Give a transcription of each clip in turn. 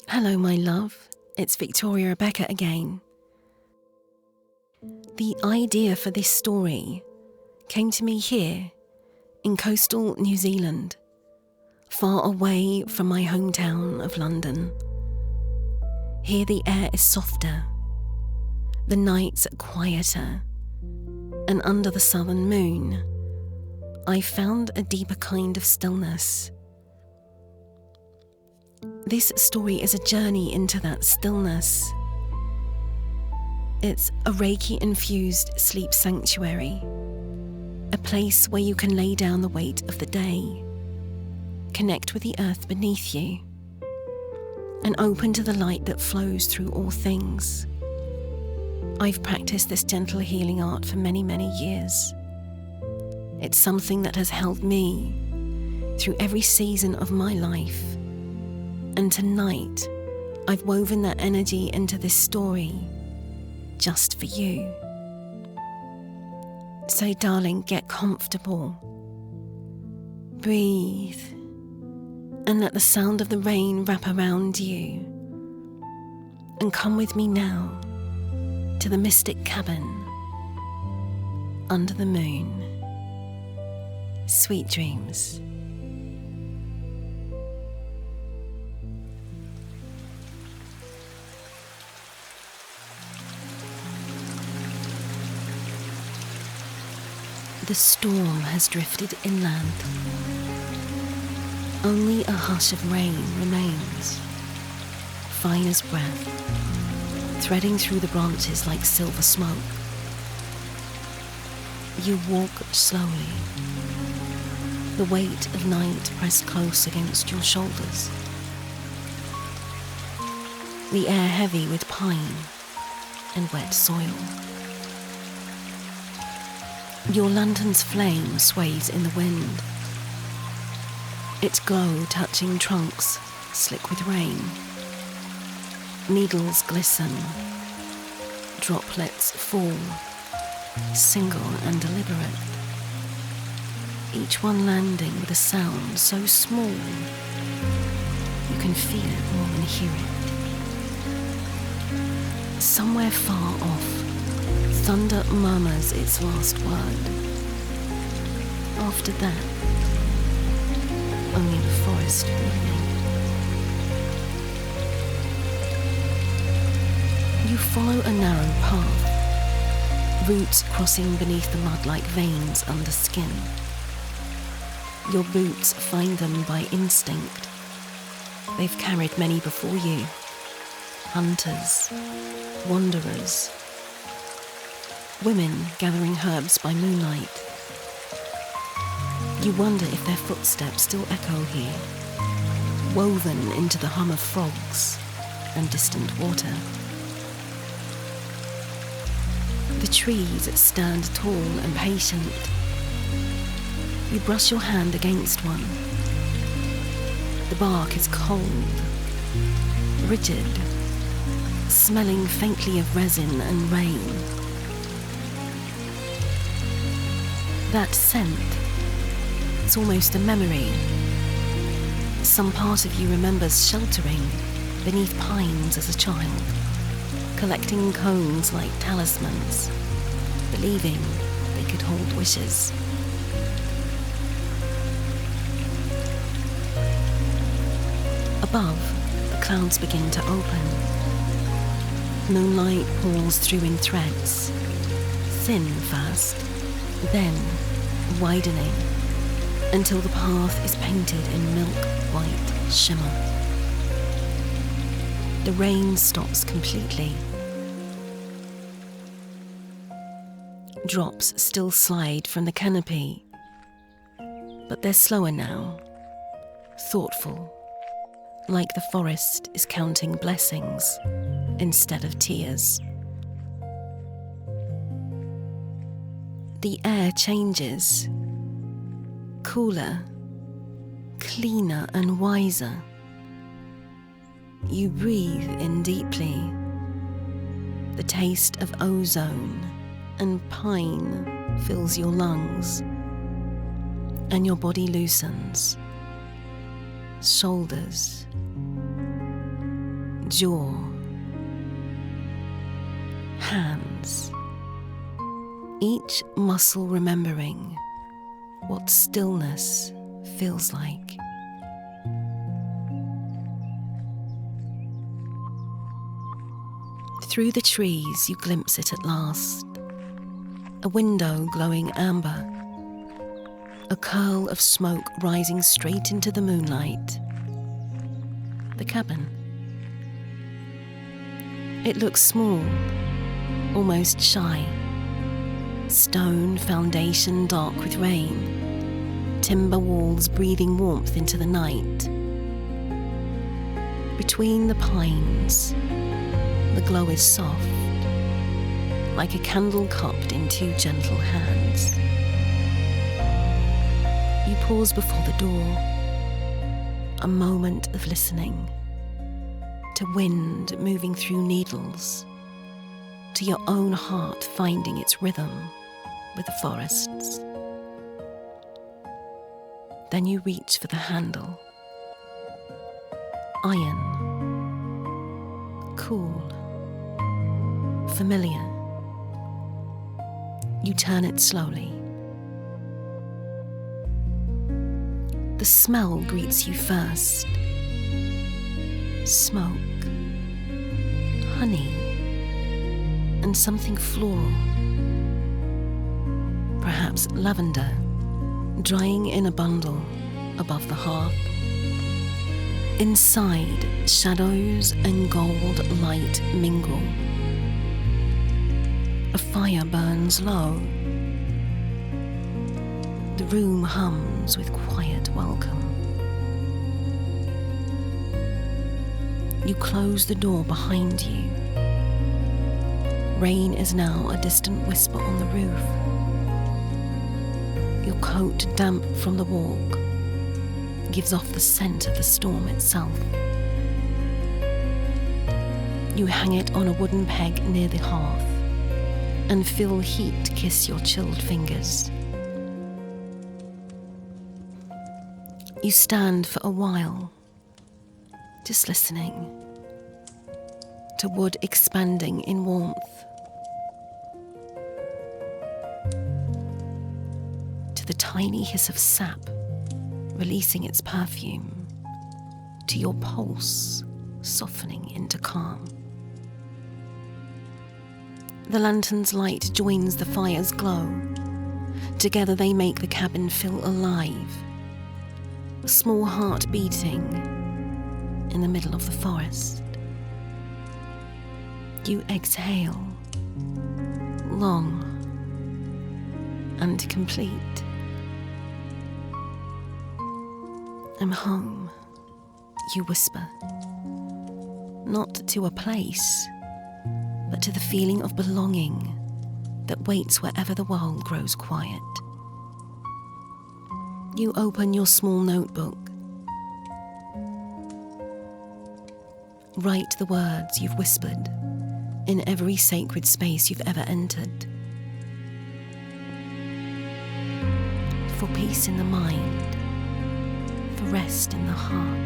Hello, my love. It's Victoria Rebecca again. The idea for this story came to me here in coastal New Zealand, far away from my hometown of London. Here the air is softer, the nights are quieter, and under the southern moon, I found a deeper kind of stillness. This story is a journey into that stillness. It's a Reiki-infused sleep sanctuary, a place where you can lay down the weight of the day, connect with the earth beneath you, and open to the light that flows through all things. I've practiced this gentle healing art for many, many years. It's something that has held me through every season of my life. And tonight, I've woven that energy into this story, just for you. So darling, get comfortable. Breathe, and let the sound of the rain wrap around you. And come with me now to the mystic cabin under the moon. Sweet dreams. The storm has drifted inland. Only a hush of rain remains, fine as breath, threading through the branches like silver smoke. You walk slowly, the weight of night pressed close against your shoulders. The air heavy with pine and wet soil. Your lantern's flame sways in the wind, its glow touching trunks slick with rain. Needles glisten, droplets fall, single and deliberate, each one landing with a sound so small you can feel it more than hear it. Somewhere far off, thunder murmurs its last word. After that, only the forest remains. You follow a narrow path, roots crossing beneath the mud like veins under skin. Your boots find them by instinct. They've carried many before you, hunters, wanderers, women gathering herbs by moonlight. You wonder if their footsteps still echo here, woven into the hum of frogs and distant water. The trees stand tall and patient. You brush your hand against one. The bark is cold, rigid, smelling faintly of resin and rain. That scent, it's almost a memory. Some part of you remembers sheltering beneath pines as a child, collecting cones like talismans, believing they could hold wishes. Above, the clouds begin to open. Moonlight pours through in threads, thin first, then widening until the path is painted in milk-white shimmer. The rain stops completely. Drops still slide from the canopy, but they're slower now, thoughtful, like the forest is counting blessings instead of tears. The air changes, cooler, cleaner and wiser. You breathe in deeply. The taste of ozone and pine fills your lungs, and your body loosens. Shoulders, jaw, hands, each muscle remembering what stillness feels like. Through the trees you glimpse it at last, a window glowing amber, a curl of smoke rising straight into the moonlight. The cabin. It looks small, almost shy. Stone foundation dark with rain, timber walls breathing warmth into the night. Between the pines, the glow is soft, like a candle cupped in two gentle hands. You pause before the door, a moment of listening, to wind moving through needles, to your own heart finding its rhythm with the forests. Then you reach for the handle. Iron. Cool. Familiar. You turn it slowly. The smell greets you first. Smoke, honey, and something floral. Perhaps lavender, drying in a bundle above the hearth. Inside, shadows and gold light mingle. A fire burns low. The room hums with quiet welcome. You close the door behind you. Rain is now a distant whisper on the roof. Your coat, damp from the walk, gives off the scent of the storm itself. You hang it on a wooden peg near the hearth and feel heat kiss your chilled fingers. You stand for a while, just listening to wood expanding in warmth, to the tiny hiss of sap releasing its perfume, to your pulse softening into calm. The lantern's light joins the fire's glow. Together they make the cabin feel alive, a small heart beating in the middle of the forest. You exhale, long and complete. I'm home, you whisper, not to a place, but to the feeling of belonging that waits wherever the world grows quiet. You open your small notebook. Write the words you've whispered in every sacred space you've ever entered. For peace in the mind, for rest in the heart,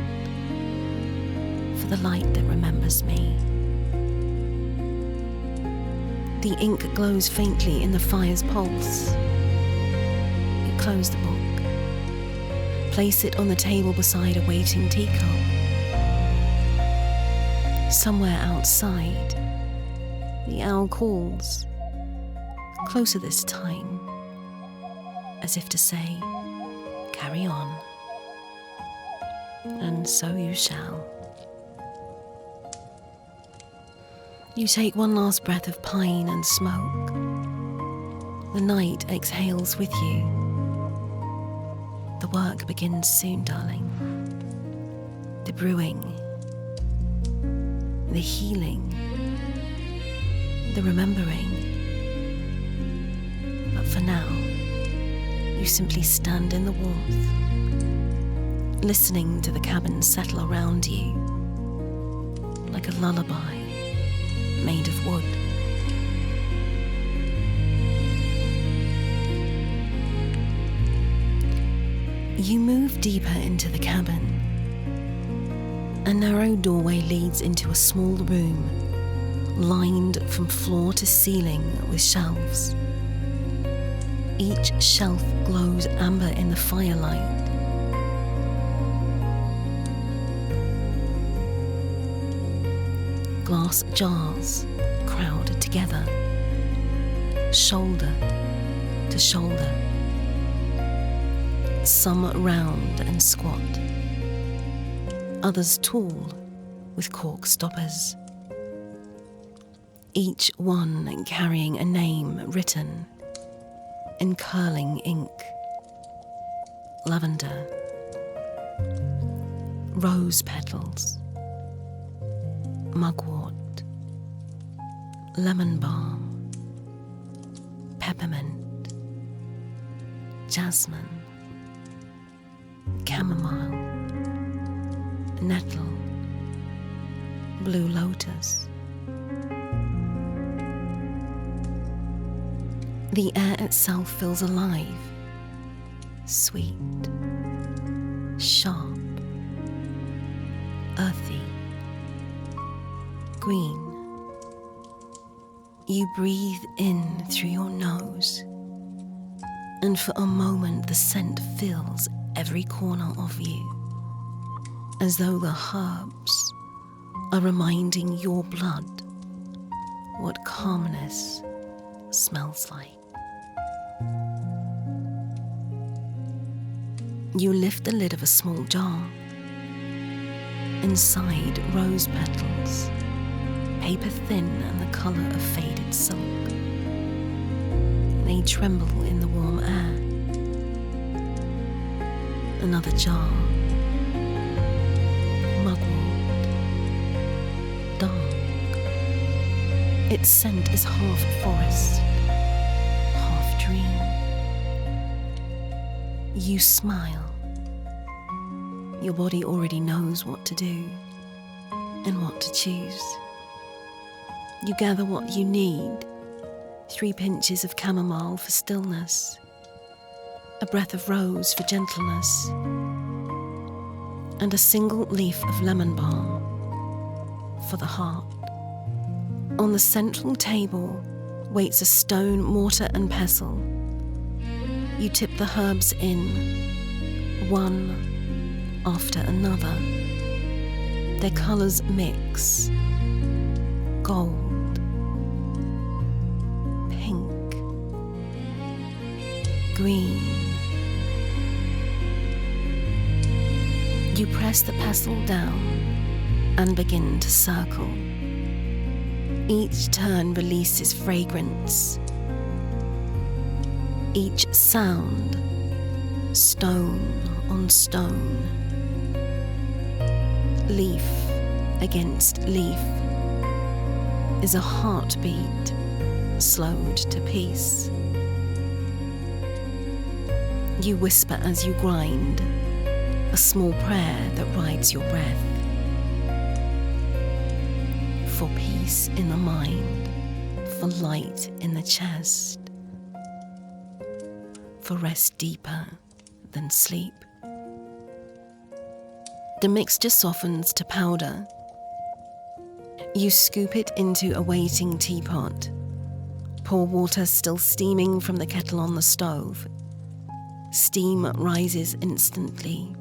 for the light that remembers me. The ink glows faintly in the fire's pulse. You close the book, place it on the table beside a waiting teacup. Somewhere outside, the owl calls, closer this time, as if to say, carry on. And so you shall. You take one last breath of pine and smoke. The night exhales with you. The work begins soon, darling. The brewing, the healing, the remembering. But for now, you simply stand in the warmth, listening to the cabin settle around you like a lullaby made of wood. You move deeper into the cabin A narrow doorway leads into a small room, lined from floor to ceiling with shelves. Each shelf glows amber in the firelight. Glass jars crowd together, shoulder to shoulder, some round and squat, others tall with cork stoppers, each one carrying a name written in curling ink. Lavender, rose petals, mugwort, lemon balm, peppermint, jasmine, chamomile, nettle, blue lotus. The air itself feels alive, sweet, sharp, earthy, green. You breathe in through your nose, and for a moment the scent fills every corner of you, as though the herbs are reminding your blood what calmness smells like. You lift the lid of a small jar. Inside, rose petals, paper thin and the colour of faded silk. They tremble in the warm air. Another jar, mugwort, dark. Its scent is half forest, half dream. You smile. Your body already knows what to do and what to choose. You gather what you need: 3 pinches of chamomile for stillness, a breath of rose for gentleness, and a single leaf of lemon balm for the heart. On the central table waits a stone mortar and pestle. You tip the herbs in, one after another. Their colours mix: gold, pink, green. You press the pestle down and begin to circle. Each turn releases fragrance. Each sound, stone on stone, leaf against leaf, is a heartbeat slowed to peace. You whisper as you grind, a small prayer that rides your breath. For peace in the mind, for light in the chest, for rest deeper than sleep. The mixture softens to powder. You scoop it into a waiting teapot. Pour water still steaming from the kettle on the stove. Steam rises instantly.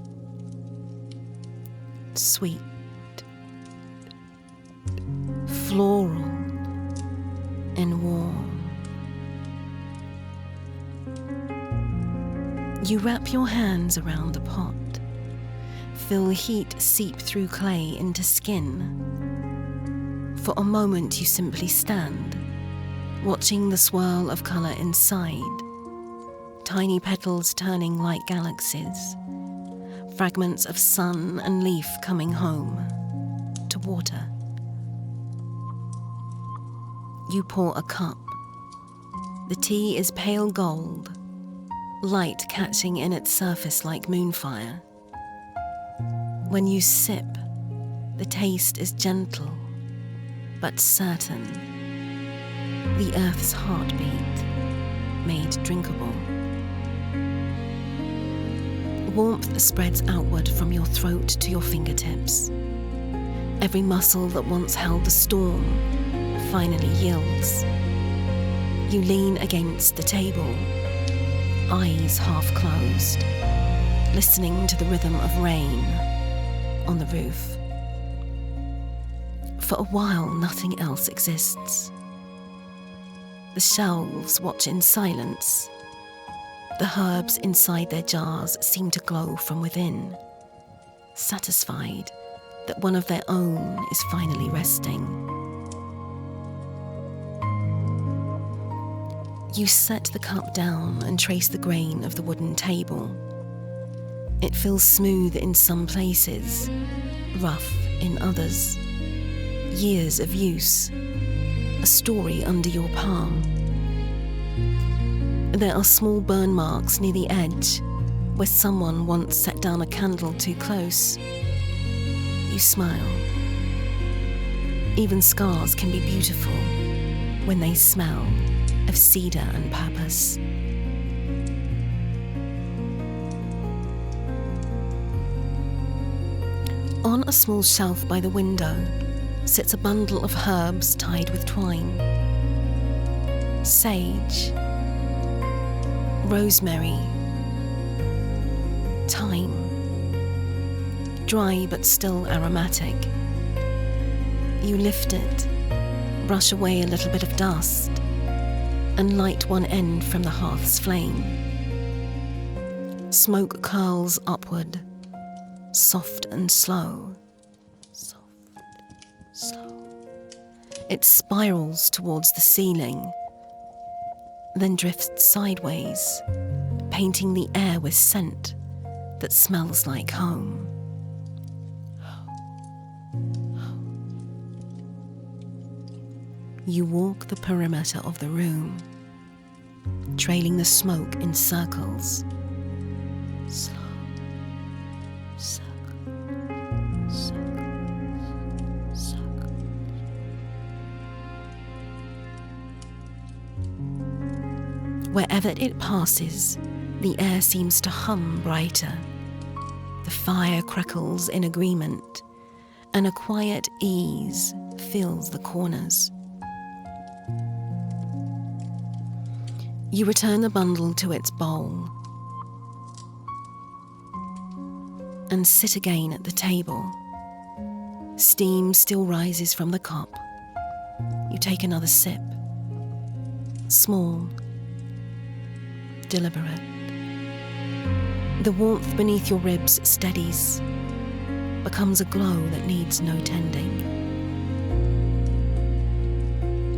Sweet, floral, and warm. You wrap your hands around the pot. Feel heat seep through clay into skin. For a moment you simply stand, watching the swirl of colour inside. Tiny petals turning like galaxies. Fragments of sun and leaf coming home to water. You pour a cup. The tea is pale gold, light catching in its surface like moonfire. When you sip, the taste is gentle but certain. The earth's heartbeat made drinkable. Warmth spreads outward from your throat to your fingertips. Every muscle that once held the storm finally yields. You lean against the table, eyes half closed, listening to the rhythm of rain on the roof. For a while, nothing else exists. The shelves watch in silence. The herbs inside their jars seem to glow from within, satisfied that one of their own is finally resting. You set the cup down and trace the grain of the wooden table. It feels smooth in some places, rough in others. Years of use, a story under your palm. There are small burn marks near the edge where someone once set down a candle too close. You smile. Even scars can be beautiful when they smell of cedar and purpose. On a small shelf by the window sits a bundle of herbs tied with twine. Sage, rosemary, thyme, dry but still aromatic. You lift it, brush away a little bit of dust, and light one end from the hearth's flame. Smoke curls upward, soft and slow. It spirals towards the ceiling, then drifts sideways, painting the air with scent that smells like home. You walk the perimeter of the room, trailing the smoke in circles. Slow, circle, circle, circle. Wherever it passes, the air seems to hum brighter. The fire crackles in agreement, and a quiet ease fills the corners. You return the bundle to its bowl and sit again at the table. Steam still rises from the cup. You take another sip. Small, deliberate. The warmth beneath your ribs steadies, becomes a glow that needs no tending.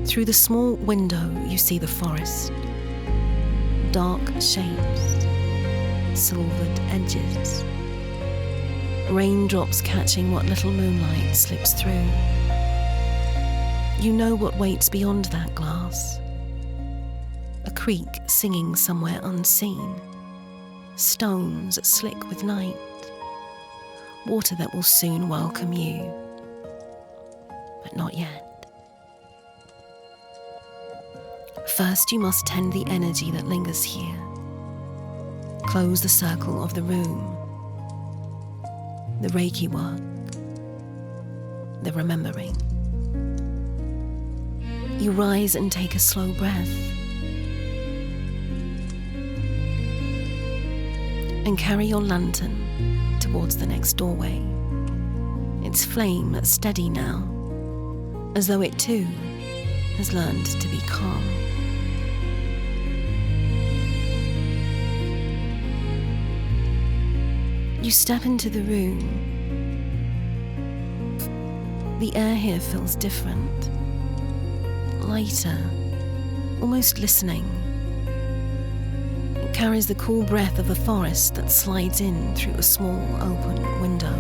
Through the small window you see the forest. Dark shapes, silvered edges, raindrops catching what little moonlight slips through. You know what waits beyond that glass. A creek singing somewhere unseen, stones slick with night, water that will soon welcome you, but not yet. First, you must tend the energy that lingers here. Close the circle of the room. The Reiki work. The remembering. You rise and take a slow breath. And carry your lantern towards the next doorway. Its flame steady now, as though it too has learned to be calm. You step into the room. The air here feels different, lighter, almost listening. It carries the cool breath of the forest that slides in through a small open window.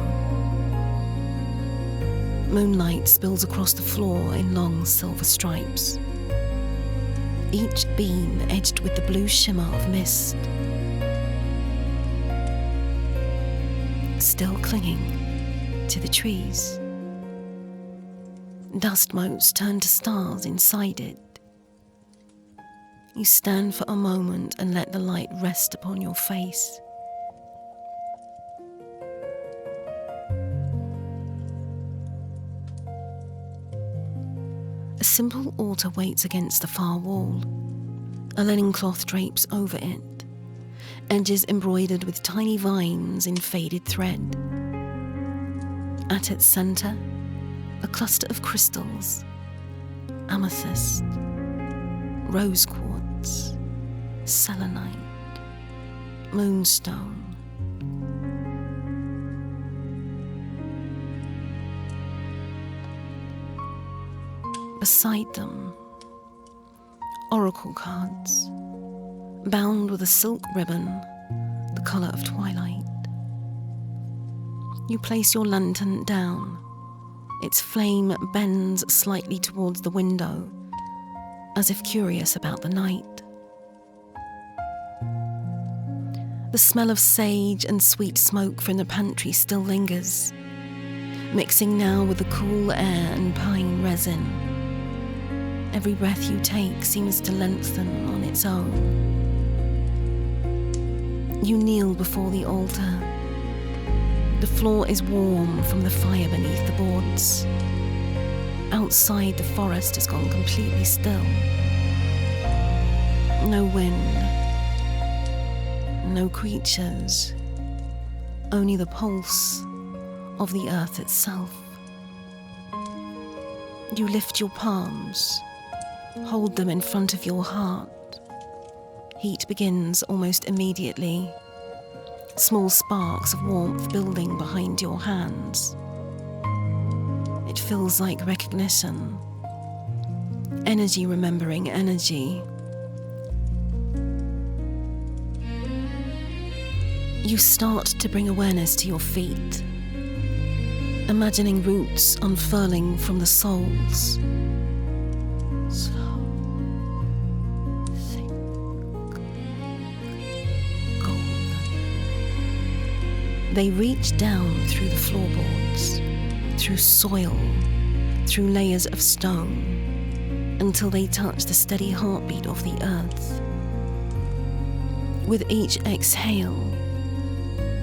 Moonlight spills across the floor in long silver stripes, each beam edged with the blue shimmer of mist. Still clinging to the trees. Dust motes turn to stars inside it. You stand for a moment and let the light rest upon your face. A simple altar waits against the far wall. A linen cloth drapes over it, edges embroidered with tiny vines in faded thread. At its center, a cluster of crystals: amethyst, rose quartz, selenite, moonstone. Beside them, oracle cards, bound with a silk ribbon, the color of twilight. You place your lantern down. Its flame bends slightly towards the window, as if curious about the night. The smell of sage and sweet smoke from the pantry still lingers, mixing now with the cool air and pine resin. Every breath you take seems to lengthen on its own. You kneel before the altar. The floor is warm from the fire beneath the boards. Outside, the forest has gone completely still. No wind, no creatures, only the pulse of the earth itself. You lift your palms, hold them in front of your heart. Heat begins almost immediately. Small sparks of warmth building behind your hands. It feels like recognition. Energy remembering energy. You start to bring awareness to your feet, imagining roots unfurling from the soles. Slow, thick, golden. They reach down through the floorboards, through soil, through layers of stone, until they touch the steady heartbeat of the earth. With each exhale,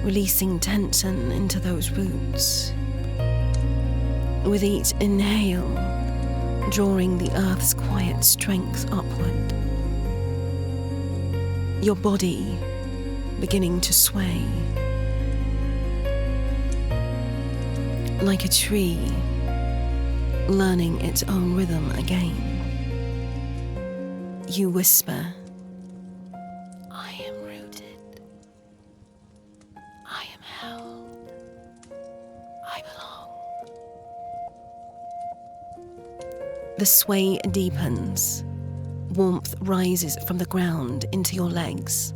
releasing tension into those roots. With each inhale, drawing the earth's quiet strength upward. Your body beginning to sway. Like a tree, learning its own rhythm again. You whisper, I am rooted. I am held. I belong. The sway deepens. Warmth rises from the ground into your legs.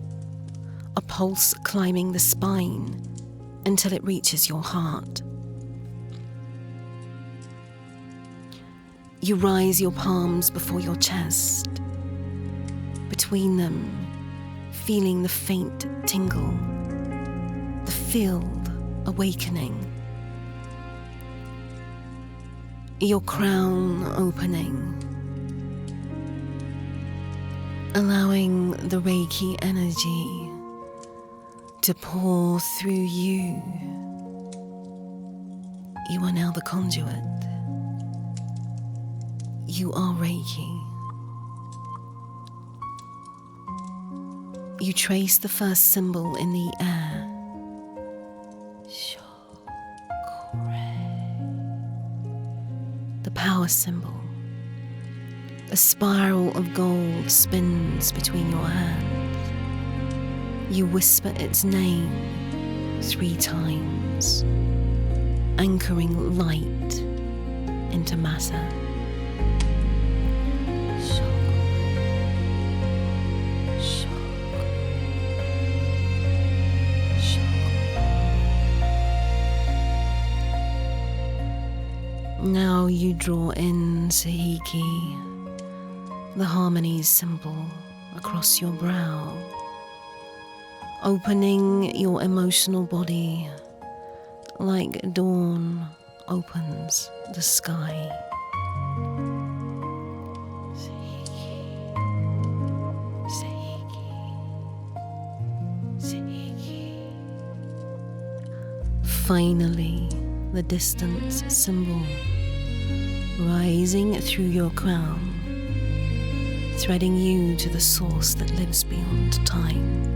A pulse climbing the spine until it reaches your heart. You rise your palms before your chest. Between them, feeling the faint tingle, the field awakening. Your crown opening, allowing the Reiki energy to pour through you. You are now the conduit. You are Reiki. You trace the first symbol in the air. The power symbol. A spiral of gold spins between your hands. You whisper its name 3 times, anchoring light into matter. Now you draw in Sahiki, the harmony symbol across your brow, opening your emotional body like dawn opens the sky. Sahiki, Sahiki, Sahiki. Finally, the distance symbol, rising through your crown, threading you to the source that lives beyond time.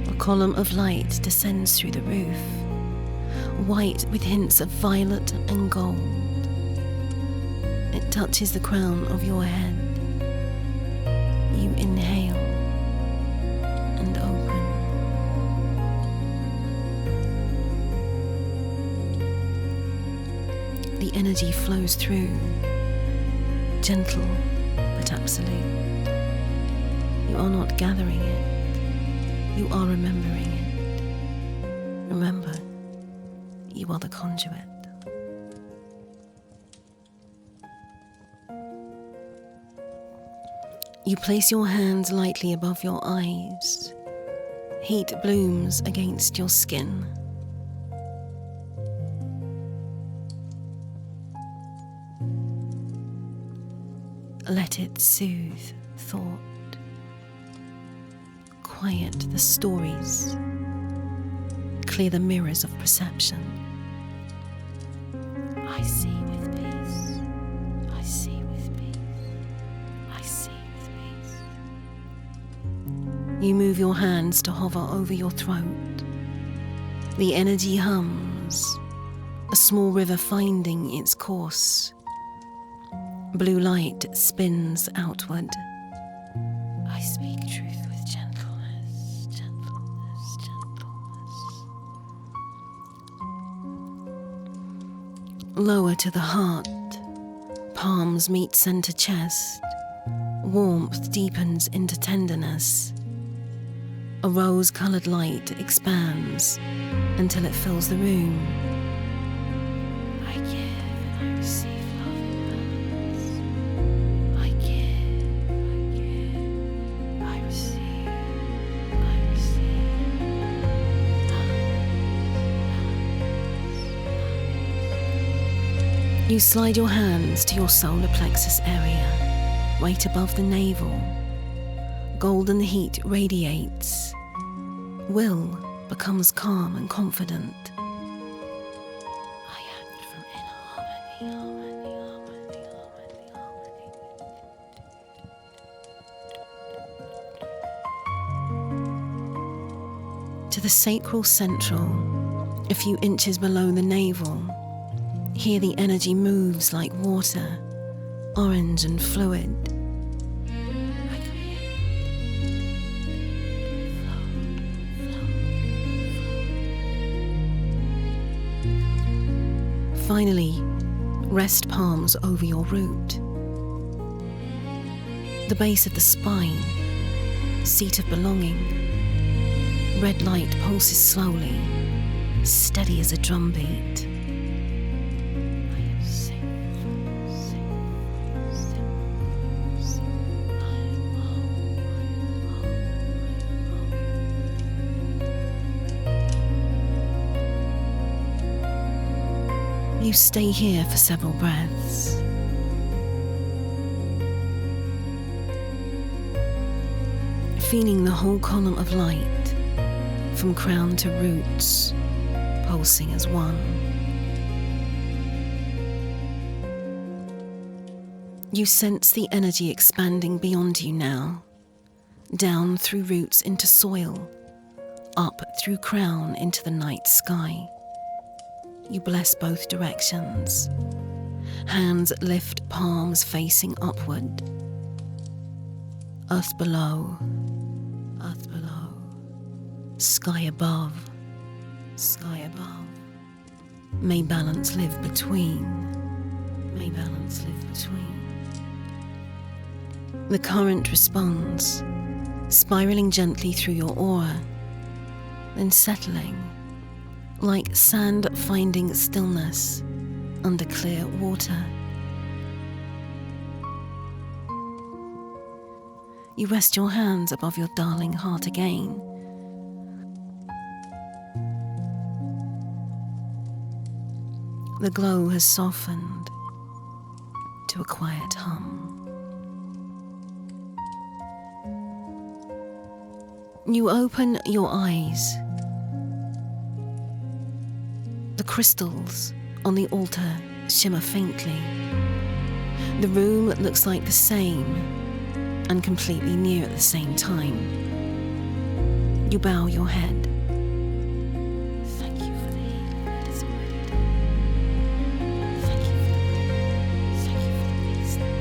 A column of light descends through the roof, white with hints of violet and gold. It touches the crown of your head. You inhale and open. The energy flows through, gentle but absolute. You are not gathering it, you are remembering it. Remember, you are the conduit. You place your hands lightly above your eyes. Heat blooms against your skin. Let it soothe thought. Quiet the stories. Clear the mirrors of perception. I see with peace. I see with peace. I see with peace. You move your hands to hover over your throat. The energy hums, a small river finding its course. Blue light spins outward. I speak truth with gentleness, gentleness, gentleness. Lower to the heart, palms meet center chest. Warmth deepens into tenderness. A rose-colored light expands until it fills the room. I give and I receive love in balance. I give, I receive, I receive. You slide your hands to your solar plexus area, right above the navel. Golden heat radiates. Will becomes calm and confident. I act from inner harmony. To the sacral central, a few inches below the navel, here the energy moves like water, orange and fluid. Finally, rest palms over your root. The base of the spine, seat of belonging. Red light pulses slowly, steady as a drumbeat. I am safe, safe. I am home. You stay here for several breaths. Feeling the whole column of light, from crown to roots, pulsing as one. You sense the energy expanding beyond you now, down through roots into soil, up through crown into the night sky. You bless both directions. Hands lift, palms facing upward. Earth below, sky above, sky above. May balance live between, may balance live between. The current responds, spiraling gently through your aura, then settling, like sand finding stillness under clear water. You rest your hands above your darling heart again. The glow has softened to a quiet hum. You open your eyes. The crystals on the altar shimmer faintly. The room looks like the same and completely new at the same time. You bow your head. Thank you for the healing that is already done. Thank you for the peace that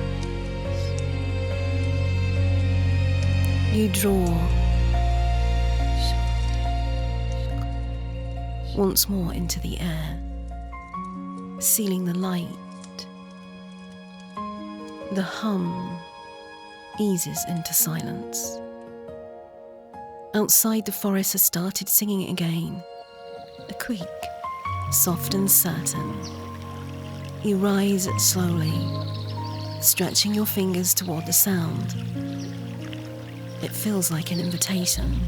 remains. You draw once more into the air, sealing the light. The hum eases into silence. Outside, the forest has started singing again. A creak, soft and certain. You rise slowly, stretching your fingers toward the sound. It feels like an invitation.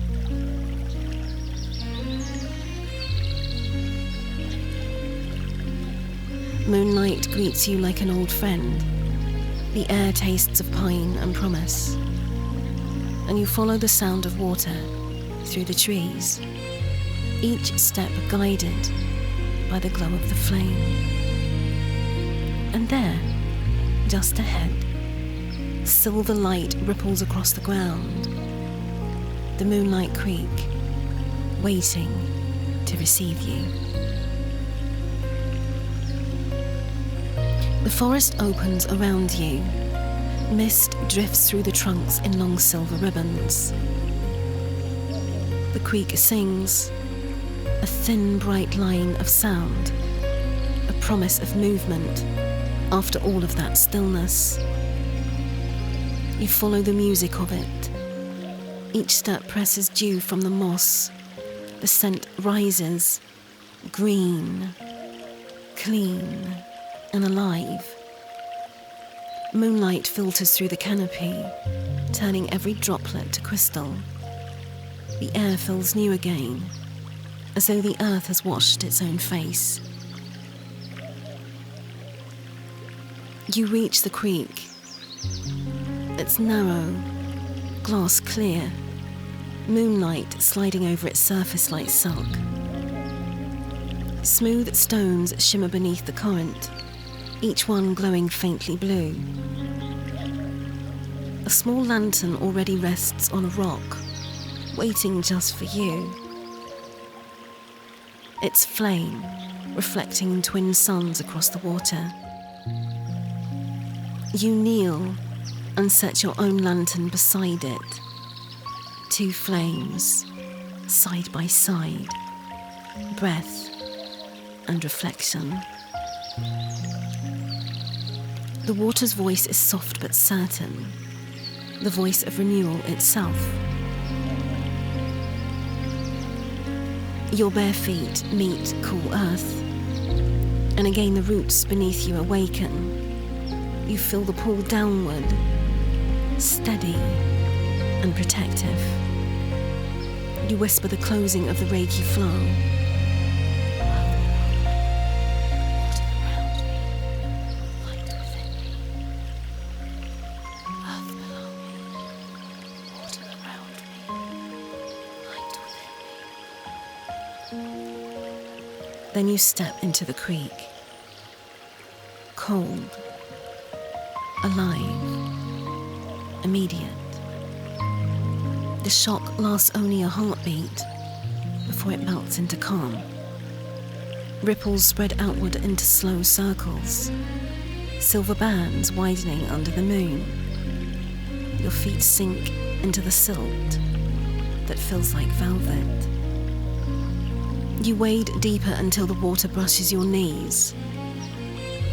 Moonlight greets you like an old friend. The air tastes of pine and promise. And you follow the sound of water through the trees, each step guided by the glow of the flame. And there, just ahead, silver light ripples across the ground. The Moonlight Creek, waiting to receive you. The forest opens around you. Mist drifts through the trunks in long silver ribbons. The creek sings, a thin, bright line of sound, a promise of movement after all of that stillness. You follow the music of it. Each step presses dew from the moss. The scent rises, green, clean, and alive. Moonlight filters through the canopy, turning every droplet to crystal. The air feels new again, as though the earth has washed its own face. You reach the creek. It's narrow, glass clear, moonlight sliding over its surface like silk. Smooth stones shimmer beneath the current, each one glowing faintly blue. A small lantern already rests on a rock, waiting just for you. Its flame reflecting in twin suns across the water. You kneel and set your own lantern beside it. Two flames, side by side, breath and reflection. The water's voice is soft but certain, the voice of renewal itself. Your bare feet meet cool earth, and again the roots beneath you awaken. You feel the pull downward, steady and protective. You whisper the closing of the Reiki flow. Then you step into the creek. Cold, alive, immediate. The shock lasts only a heartbeat before it melts into calm. Ripples spread outward into slow circles, silver bands widening under the moon. Your feet sink into the silt that feels like velvet. You wade deeper until the water brushes your knees.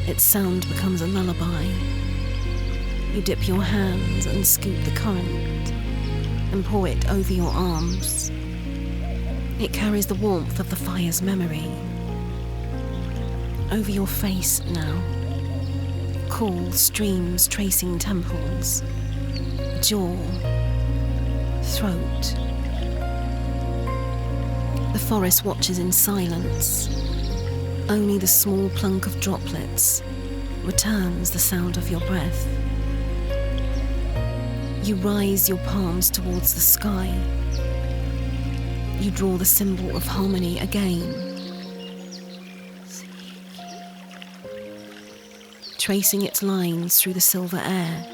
Its sound becomes a lullaby. You dip your hands and scoop the current and pour it over your arms. It carries the warmth of the fire's memory. Over your face now, cool streams tracing temples, jaw, throat. The forest watches in silence. Only the small plunk of droplets returns the sound of your breath. You rise your palms towards the sky. You draw the symbol of harmony again, tracing its lines through the silver air.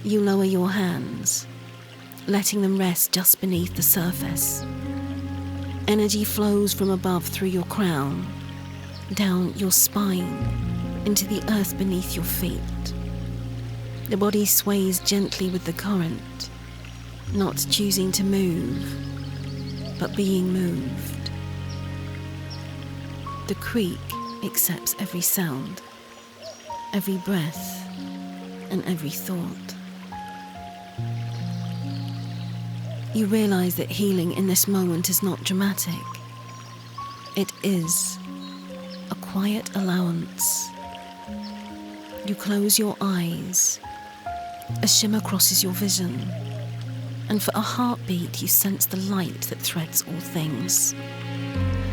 You lower your hands, letting them rest just beneath the surface. Energy flows from above through your crown, down your spine, into the earth beneath your feet. The body sways gently with the current, not choosing to move, but being moved. The creek accepts every sound, every breath, and every thought. You realize that healing in this moment is not dramatic. It is a quiet allowance. You close your eyes. A shimmer crosses your vision, and for a heartbeat you sense the light that threads all things.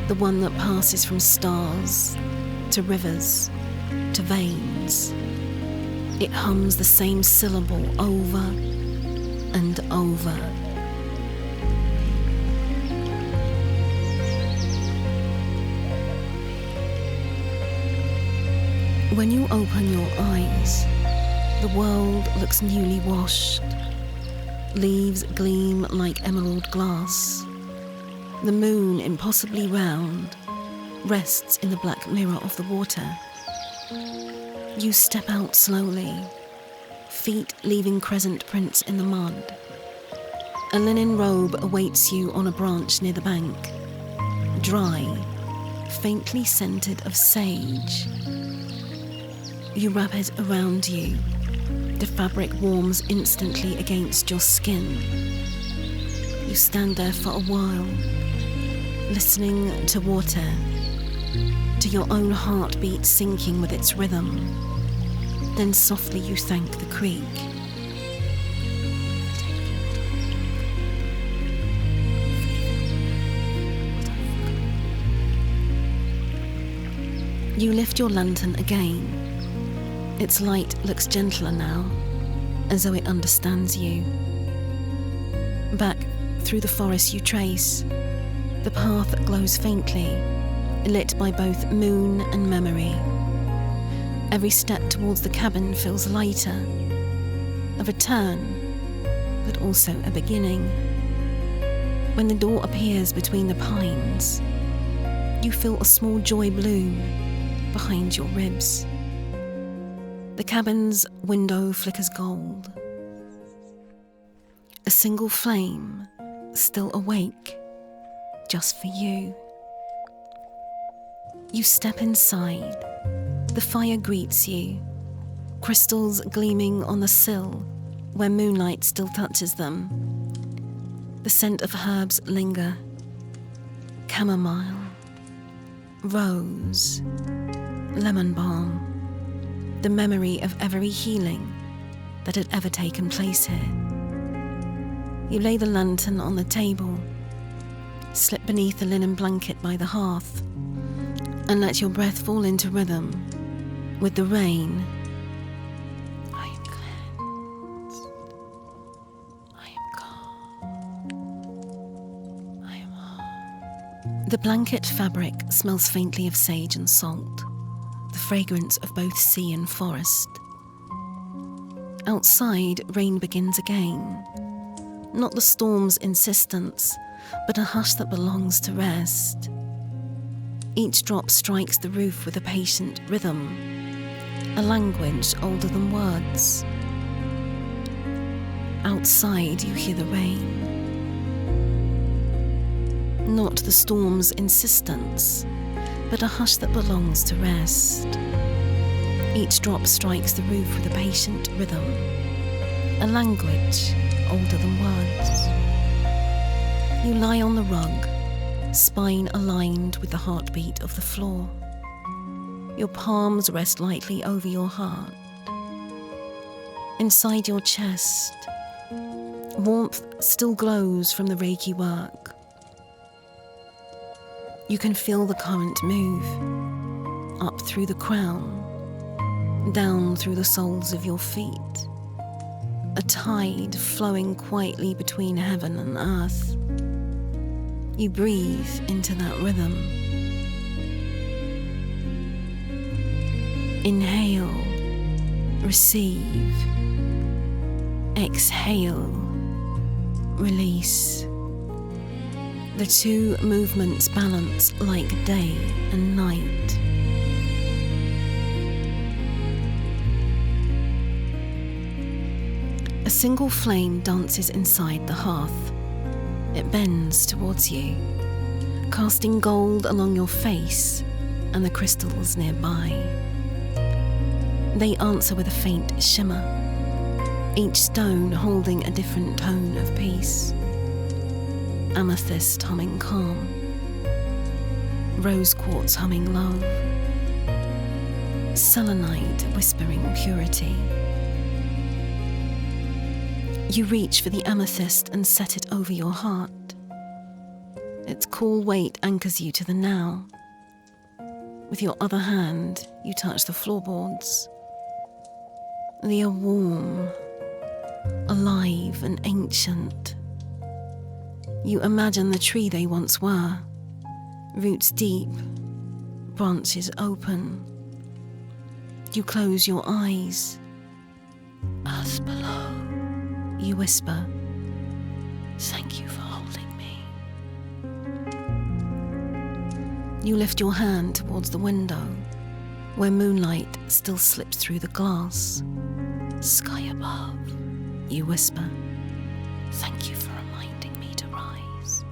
The one that passes from stars to rivers to veins. It hums the same syllable over and over. When you open your eyes, the world looks newly washed. Leaves gleam like emerald glass. The moon, impossibly round, rests in the black mirror of the water. You step out slowly, feet leaving crescent prints in the mud. A linen robe awaits you on a branch near the bank, dry, faintly scented of sage. You wrap it around you. The fabric warms instantly against your skin. You stand there for a while, listening to water, to your own heartbeat sinking with its rhythm. Then softly you thank the creek. You lift your lantern again. Its light looks gentler now, as though it understands you. Back through the forest you trace. The path glows faintly, lit by both moon and memory. Every step towards the cabin feels lighter, a return, but also a beginning. When the door appears between the pines, you feel a small joy bloom behind your ribs. The cabin's window flickers gold. A single flame, still awake, just for you. You step inside. The fire greets you, crystals gleaming on the sill where moonlight still touches them. The scent of herbs linger. Chamomile, rose, lemon balm. The memory of every healing that had ever taken place here. You lay the lantern on the table, slip beneath the linen blanket by the hearth, and let your breath fall into rhythm with the rain. I am cleansed. I am calm. I am whole. The blanket fabric smells faintly of sage and salt, the fragrance of both sea and forest. Outside, rain begins again. Not the storm's insistence, but a hush that belongs to rest. Each drop strikes the roof with a patient rhythm, a language older than words. Outside, you hear the rain. Not the storm's insistence, but a hush that belongs to rest. Each drop strikes the roof with a patient rhythm, a language older than words. You lie on the rug, spine aligned with the heartbeat of the floor. Your palms rest lightly over your heart. Inside your chest, warmth still glows from the Reiki work. You can feel the current move up through the crown, down through the soles of your feet, a tide flowing quietly between heaven and earth. You breathe into that rhythm. Inhale, receive. Exhale, release. The two movements balance like day and night. A single flame dances inside the hearth. It bends towards you, casting gold along your face and the crystals nearby. They answer with a faint shimmer, each stone holding a different tone of peace. Amethyst humming calm, rose quartz humming love, selenite whispering purity. You reach for the amethyst and set it over your heart. Its cool weight anchors you to the now. With your other hand, you touch the floorboards. They are warm, alive and ancient. You imagine the tree they once were, roots deep, branches open. You close your eyes. Earth below, you whisper, thank you for holding me. You lift your hand towards the window, where moonlight still slips through the glass. Sky above, you whisper, thank you for reminding me to rise.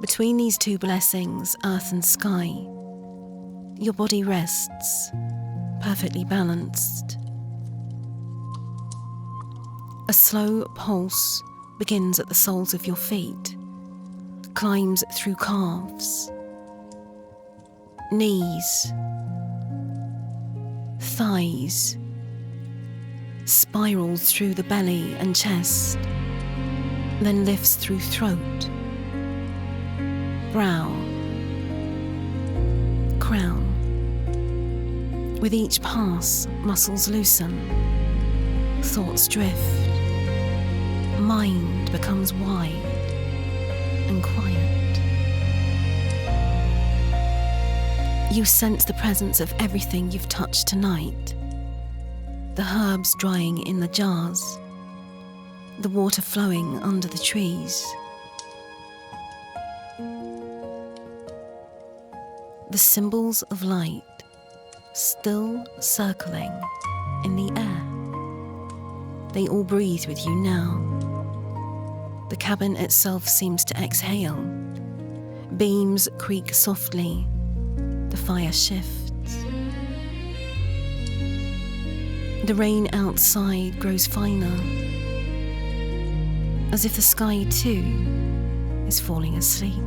Between these two blessings, earth and sky, your body rests, perfectly balanced. A slow pulse begins at the soles of your feet, climbs through calves, knees, thighs, spirals through the belly and chest, then lifts through throat, brow, crown. With each pass, muscles loosen, thoughts drift, mind becomes wide and quiet. You sense the presence of everything you've touched tonight. The herbs drying in the jars, the water flowing under the trees. The symbols of light still circling in the air. They all breathe with you now. The cabin itself seems to exhale. Beams creak softly. The fire shifts. The rain outside grows finer, as if the sky too is falling asleep.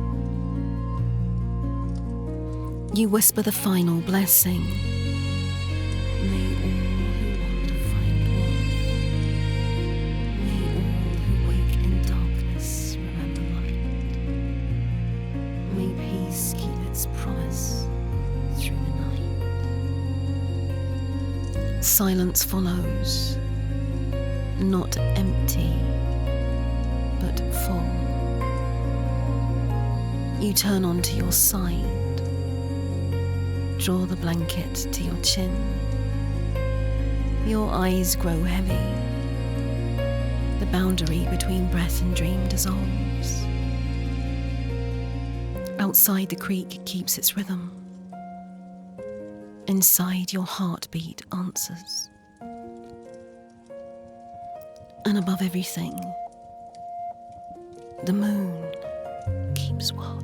You whisper the final blessing. May all who wander find warmth. May all who wake in darkness remember light. May peace keep its promise through the night. Silence follows, not empty, but full. You turn onto your side, draw the blanket to your chin. Your eyes grow heavy. The boundary between breath and dream dissolves. Outside, the creek keeps its rhythm. Inside, your heartbeat answers. And above everything, the moon keeps watch.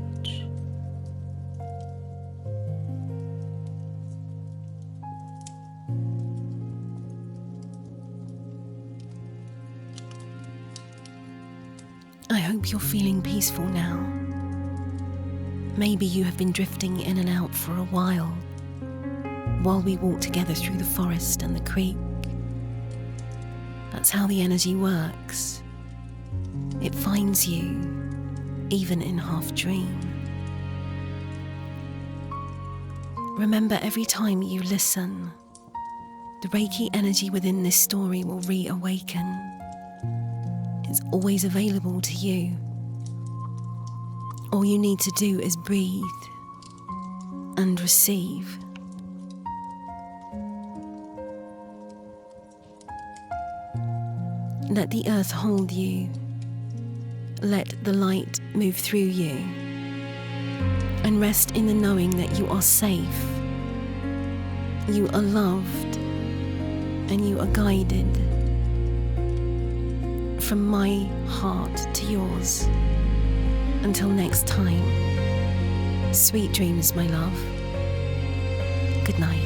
I hope you're feeling peaceful now. Maybe you have been drifting in and out for a while, while we walk together through the forest and the creek. That's how the energy works. It finds you, even in half dream. Remember, every time you listen, the Reiki energy within this story will reawaken. It's always available to you. All you need to do is breathe and receive. Let the earth hold you. Let the light move through you. And rest in the knowing that you are safe. You are loved. And you are guided. From my heart to yours. Until next time. Sweet dreams, my love. Good night.